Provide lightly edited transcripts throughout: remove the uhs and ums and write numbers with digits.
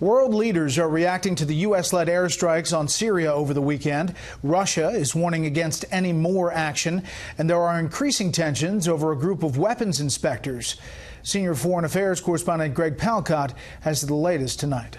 World leaders are reacting to the U.S.-led airstrikes on Syria over the weekend. Russia is warning against any more action, and there are increasing tensions over a group of weapons inspectors. Senior Foreign Affairs correspondent Greg Palkot has the latest tonight.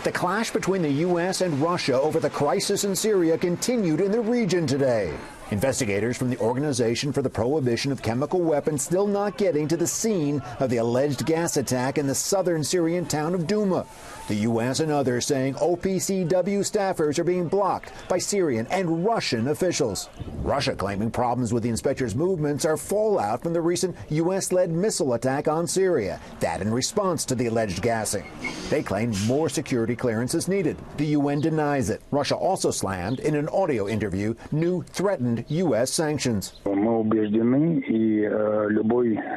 The clash between the U.S. and Russia over the crisis in Syria continued in the region today. Investigators from the Organization for the Prohibition of Chemical Weapons still not getting to the scene of the alleged gas attack in the southern Syrian town of Douma. The U.S. and others saying OPCW staffers are being blocked by Syrian and Russian officials. Russia claiming problems with the inspectors' movements are fallout from the recent U.S.-led missile attack on Syria. That in response to the alleged gassing. They claim more security clearance is needed. The UN denies it. Russia also slammed in an audio interview new threatened U.S. sanctions.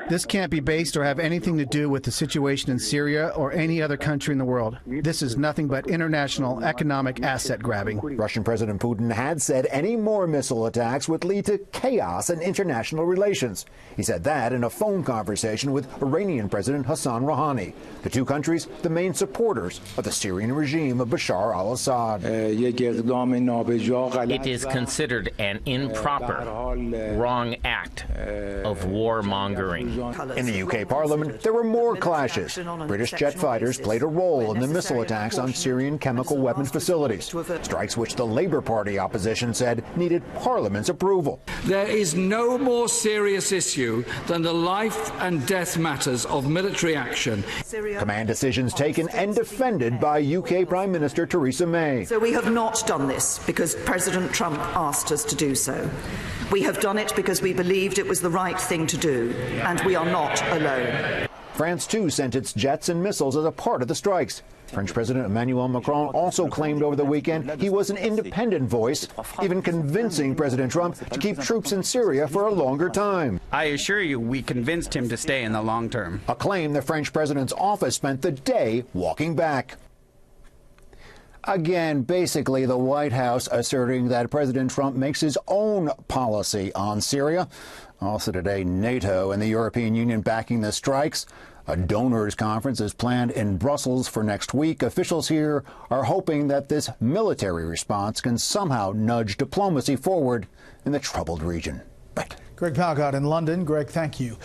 This can't be based or have anything to do with the situation in Syria or any other country in the world. This is nothing but international economic asset grabbing. Russian President Putin had said any more missile attacks would lead to chaos in international relations. He said that in a phone conversation with Iranian President Hassan Rouhani. The two countries, the main supporters of the Syrian regime of Bashar al-Assad. It is considered an improper, wrong act of warmongering. In the UK Parliament, there were more clashes. British jet fighters played a role in the missile attacks on Syrian chemical weapons facilities, strikes which the Labour Party opposition said needed Parliament's approval. There is no more serious issue than the life and death matters of military action. Command decisions taken and defended by UK Prime Minister Theresa May. So we have not done this because President Trump asked us to do so. We have done it because we believed it was the right thing to do, and we are not alone. France, too, sent its jets and missiles as a part of the strikes. French President Emmanuel Macron also claimed over the weekend he was an independent voice, even convincing President Trump to keep troops in Syria for a longer time. I assure you, we convinced him to stay in the long term. A claim the French president's office spent the day walking back. Again, basically, the White House asserting that President Trump makes his own policy on Syria. Also today, NATO and the European Union backing the strikes. A donors conference is planned in Brussels for next week. Officials here are hoping that this military response can somehow nudge diplomacy forward in the troubled region. Greg Palkot in London. Greg, thank you.